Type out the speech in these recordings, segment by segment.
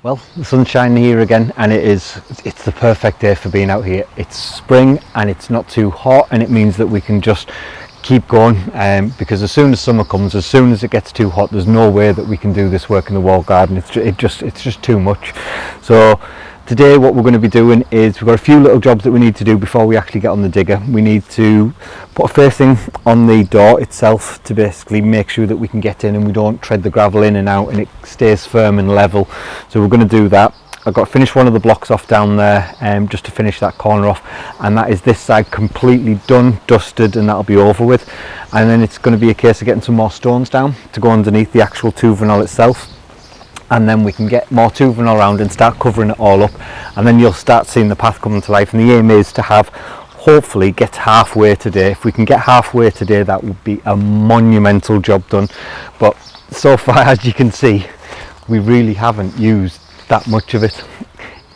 Well, the sun's shining here again, and it's the perfect day for being out here. It's spring and it's not too hot, and it means that we can just keep going, because as soon as summer comes, as soon as it gets too hot, there's no way that we can do this work in the wall garden. It's just too much. So today what we're going to be doing is we've got a few little jobs that we need to do before we actually get on the digger. We need to put a facing on the door itself to basically make sure that we can get in and we don't tread the gravel in and out and it stays firm and level. So we're going to do that. I've got to finish one of the blocks off down there, just to finish that corner off, and that is this side completely done, dusted, and that'll be over with. And then it's going to be a case of getting some more stones down to go underneath the actual tuvenol itself, and then we can get more tuvenol around and start covering it all up, and then you'll start seeing the path coming to life. And the aim is to hopefully get halfway today. If we can get halfway today, that would be a monumental job done. But so far, as you can see, we really haven't used that much of it.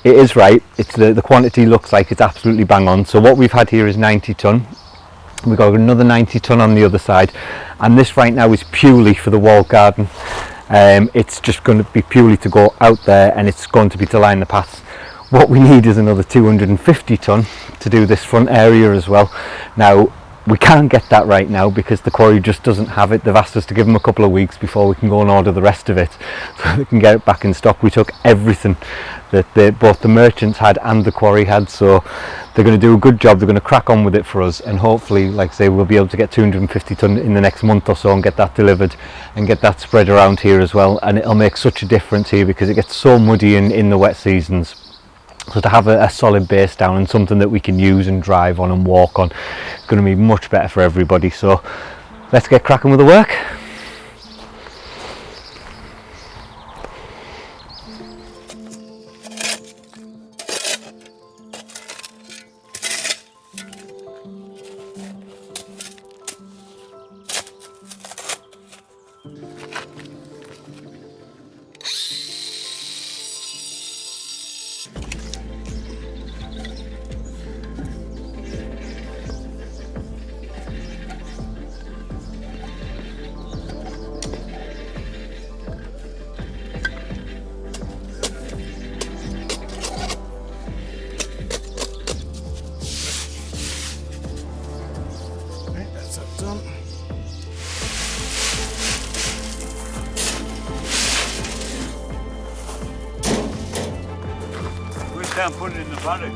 It is right, it's the quantity looks like it's absolutely bang on. So what we've had here is 90 tonne. We've got another 90 tonne on the other side, and this right now is purely for the wall garden. It's just going to be purely to go out there, and it's going to be to line the paths. What we need is another 250 tonne to do this front area as well. Now we can't get that right now because the quarry just doesn't have it. They've asked us to give them a couple of weeks before we can go and order the rest of it so we can get it back in stock. We took everything that both the merchants had and the quarry had, so they're going to do a good job. They're going to crack on with it for us, and hopefully, like I say, we'll be able to get 250 tonne in the next month or so and get that delivered and get that spread around here as well. And it'll make such a difference here because it gets so muddy in the wet seasons. So to have a solid base down and something that we can use and drive on and walk on is going to be much better for everybody. So let's get cracking with the work. Can't put it in the paddock.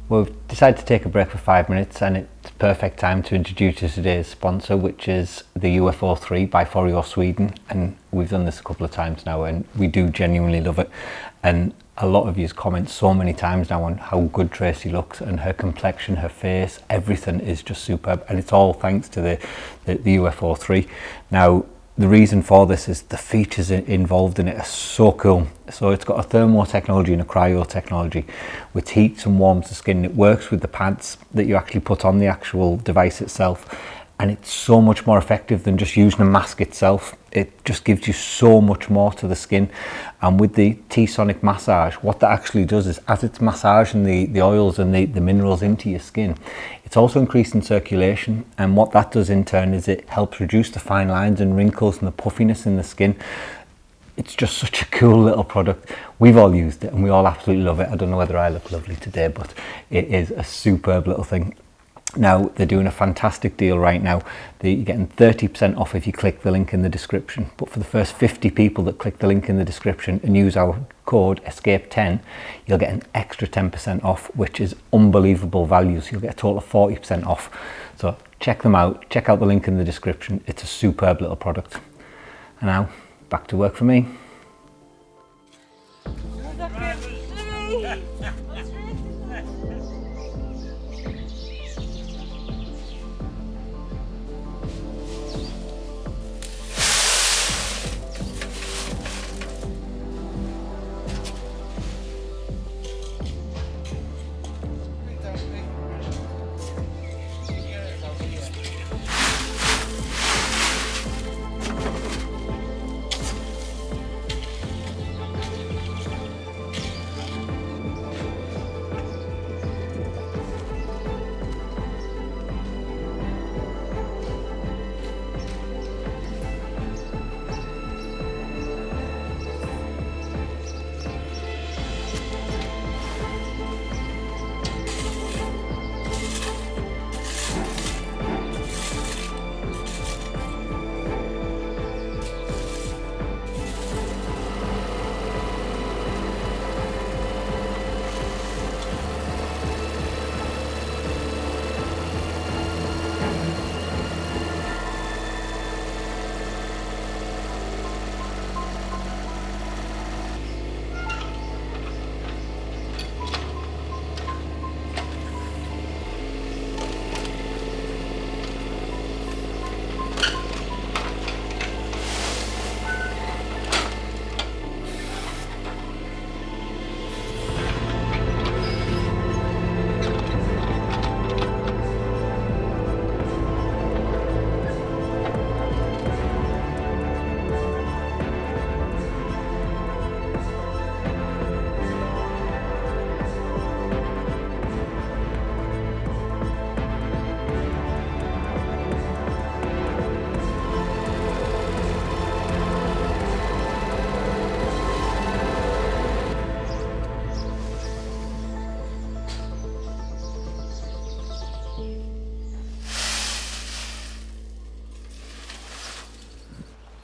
We've decided to take a break for 5 minutes, and it's perfect time to introduce you to today's sponsor, which is the UFO 3 by Foreo Sweden. And we've done this a couple of times now, and we do genuinely love it. And a lot of you comment so many times now on how good Tracy looks, and her complexion, her face, everything is just superb, and it's all thanks to the UFO 3. Now, the reason for this is the features involved in it are so cool. So it's got a thermo technology and a cryo technology, which heats and warms the skin. It works with the pads that you actually put on the actual device itself, and it's so much more effective than just using a mask itself. It just gives you so much more to the skin. And with the T-sonic massage, what that actually does is, as it's massaging the oils and the minerals into your skin, it's also increasing circulation, and what that does in turn is it helps reduce the fine lines and wrinkles and the puffiness in the skin. It's just such a cool little product. We've all used it and we all absolutely love it. I don't know whether I look lovely today, but it is a superb little thing. Now, they're doing a fantastic deal right now. You're getting 30% off if you click the link in the description. But for the first 50 people that click the link in the description and use our code ESCAPE10, you'll get an extra 10% off, which is unbelievable value. So you'll get a total of 40% off. So check them out. Check out the link in the description. It's a superb little product. And now, back to work for me.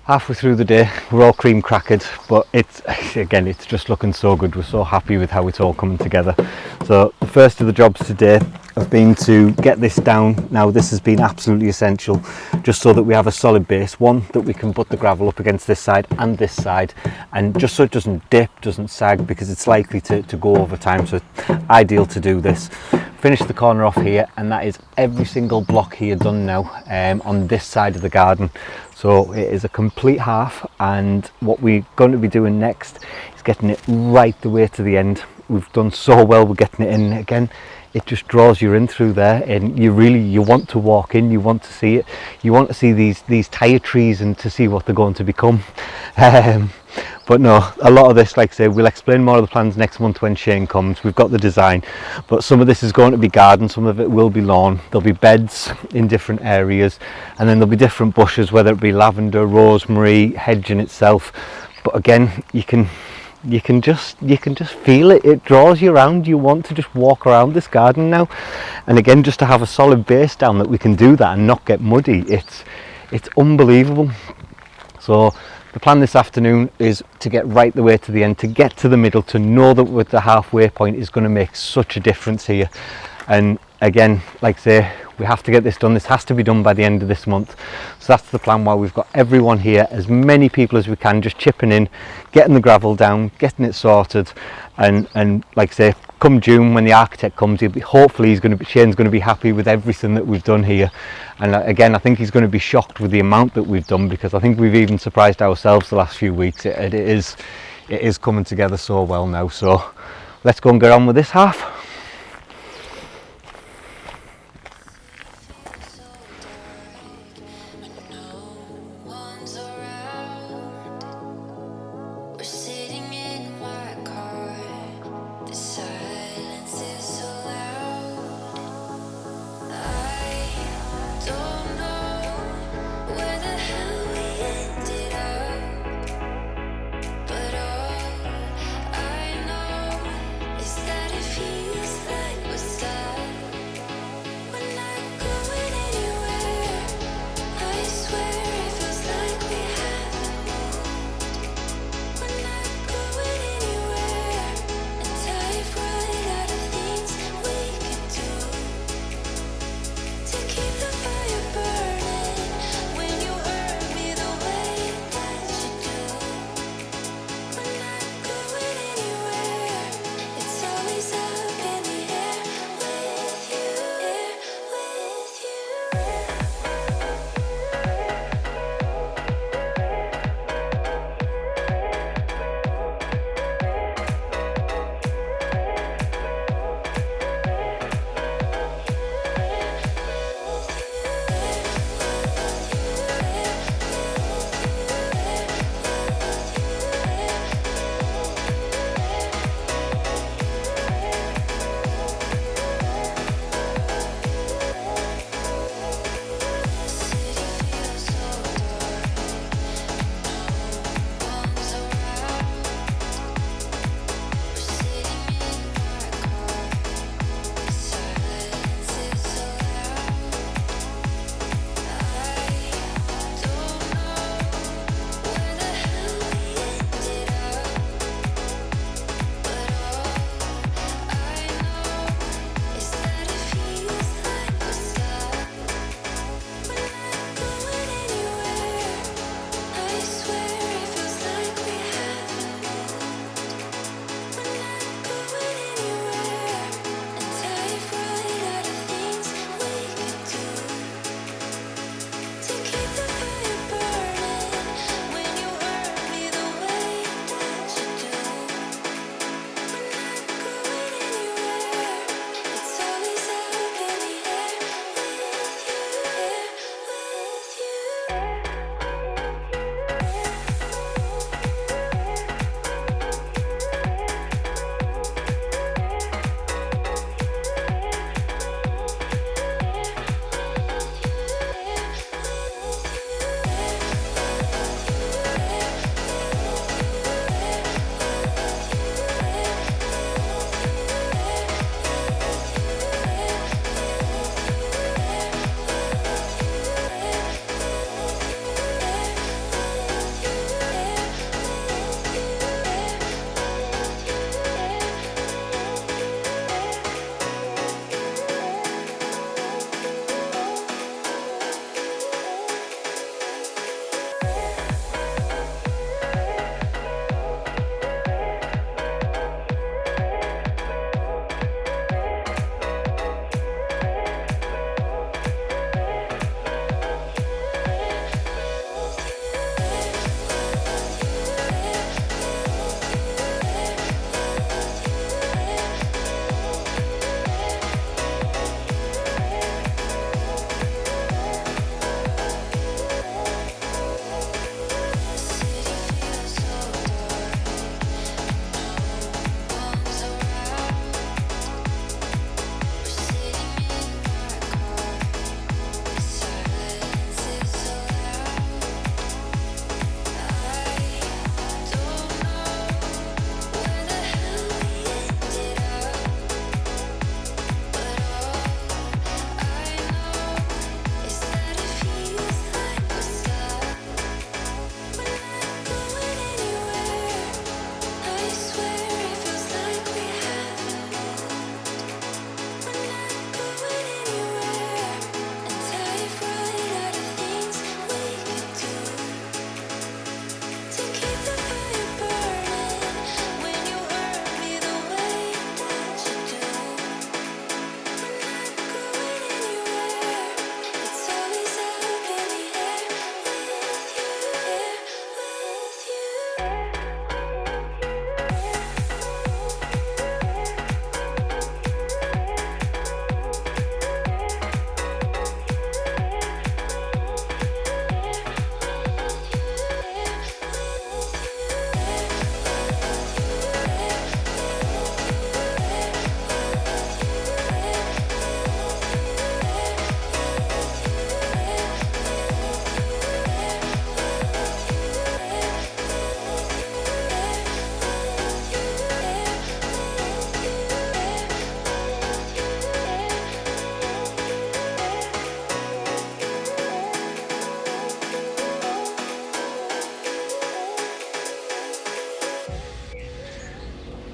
Halfway through the day, we're all cream crackered, but it's just looking so good. We're so happy with how it's all coming together. So the first of the jobs today have been to get this down. Now this has been absolutely essential, just so that we have a solid base, one that we can put the gravel up against this side and this side, and just so it doesn't dip, doesn't sag, because it's likely to go over time. So it's ideal to do this. Finish the corner off here, and that is every single block here done now on this side of the garden. So it is a complete half, and what we're going to be doing next is getting it right the way to the end. We've done so well with getting it in. Again, it just draws you in through there, and you want to walk in, you want to see it, you want to see these tire trees and to see what they're going to become. But no, a lot of this, like I say, we'll explain more of the plans next month when Shane comes. We've got the design, but some of this is going to be garden, some of it will be lawn. There'll be beds in different areas, and then there'll be different bushes, whether it be lavender, rosemary, hedging itself. But again, you can just feel it. It draws you around. You want to just walk around this garden now. And again, just to have a solid base down that we can do that and not get muddy, it's unbelievable. So the plan this afternoon is to get right the way to the end, to get to the middle, to know that with the halfway point is going to make such a difference here. And again, like I say, we have to get this done. This has to be done by the end of this month. So that's the plan, while we've got everyone here, as many people as we can, just chipping in, getting the gravel down, getting it sorted. And like I say, come June, when the architect comes, hopefully Shane's going to be happy with everything that we've done here. And again, I think he's going to be shocked with the amount that we've done, because I think we've even surprised ourselves the last few weeks. It is coming together so well now. So let's go and get on with this half.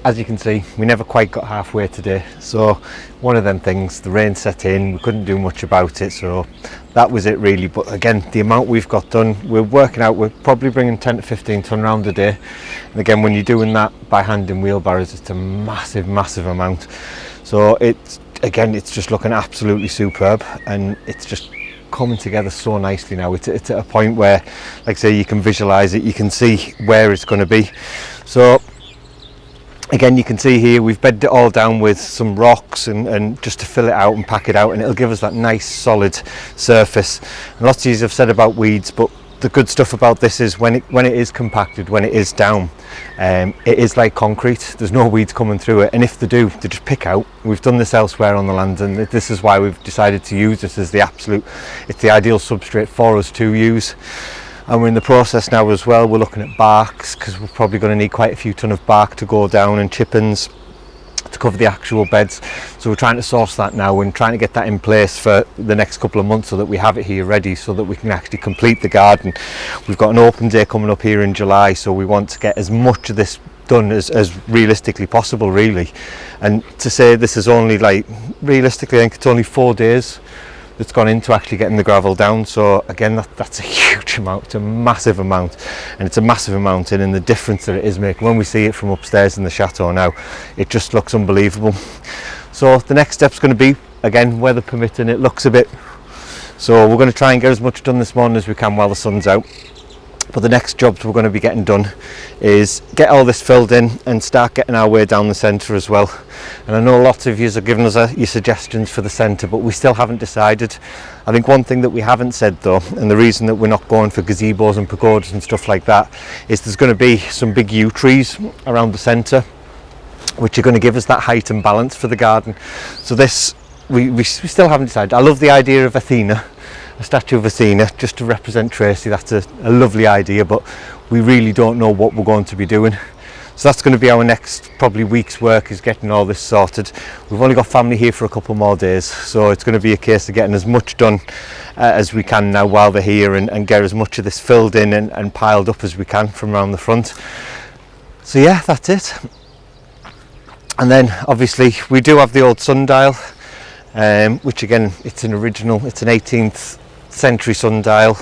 as you can see, we never quite got halfway today, so one of them things, the rain set in, we couldn't do much about it, so that was it really. But again, the amount we've got done, we're working out we're probably bringing 10 to 15 tonne round a day, and again, when you're doing that by hand in wheelbarrows, it's a massive amount. So it's just looking absolutely superb, and it's just coming together so nicely now. It's at a point where, like I say, you can visualize it, you can see where it's going to be. So again, you can see here we've bedded it all down with some rocks and just to fill it out and pack it out, and it'll give us that nice solid surface. And lots of you have said about weeds, but the good stuff about this is when it is compacted, when it is down, it is like concrete. There's no weeds coming through it, and if they do, they just pick out. We've done this elsewhere on the land, and this is why we've decided to use this as it's the ideal substrate for us to use. And we're in the process now as well, we're looking at barks, because we're probably going to need quite a few tonne of bark to go down, and chippings to cover the actual beds. So we're trying to source that now and trying to get that in place for the next couple of months, so that we have it here ready, so that we can actually complete the garden. We've got an open day coming up here in July, so we want to get as much of this done as realistically possible, really. And to say this is only, like, realistically, I think it's only 4 days that's gone into actually getting the gravel down. So again, that's a huge amount, it's a massive amount, and it's a massive amount in the difference that it is making. When we see it from upstairs in the chateau now, it just looks unbelievable. So the next step's going to be, again, weather permitting, it looks a bit, so we're going to try and get as much done this morning as we can while the sun's out. But the next jobs we're going to be getting done is get all this filled in and start getting our way down the centre as well. And I know lots of you have given us your suggestions for the centre, but we still haven't decided. I think one thing that we haven't said though, and the reason that we're not going for gazebos and pagodas and stuff like that, is there's going to be some big yew trees around the centre, which are going to give us that height and balance for the garden. So this, we still haven't decided. I love the idea of Athena, a statue of Athena, just to represent Tracy. That's a lovely idea, but we really don't know what we're going to be doing. So that's going to be our next probably week's work, is getting all this sorted. We've only got family here for a couple more days, so it's going to be a case of getting as much done as we can now while they're here, and get as much of this filled in and piled up as we can from around the front. So yeah, that's it. And then obviously we do have the old sundial, which again, it's an 18th century sundial.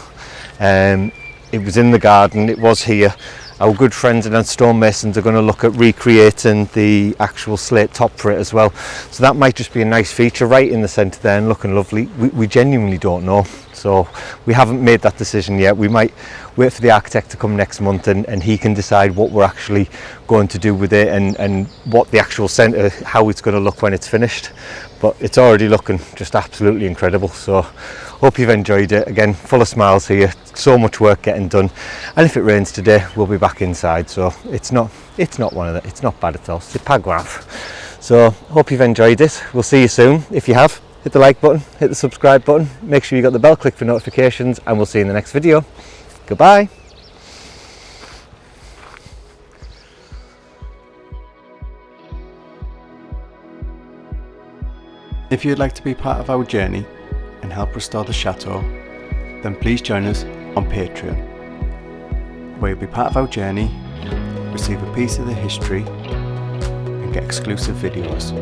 It was in the garden, it was here. Our good friends and stonemasons are going to look at recreating the actual slate top for it as well, so that might just be a nice feature right in the centre there and looking lovely. We genuinely don't know, so we haven't made that decision yet. We might wait for the architect to come next month, and he can decide what we're actually going to do with it, and what the actual centre, how it's going to look when it's finished. But it's already looking just absolutely incredible, so hope you've enjoyed it. Again, full of smiles here, so much work getting done, and if it rains today we'll be back inside, so it's not bad at all. It's a paragraph. So hope you've enjoyed it. We'll see you soon. If you have, hit the like button, hit the subscribe button, make sure you got the bell click for notifications, and we'll see you in the next video. Goodbye. If you'd like to be part of our journey and help restore the chateau, then please join us on Patreon, where you'll be part of our journey, receive a piece of the history, and get exclusive videos.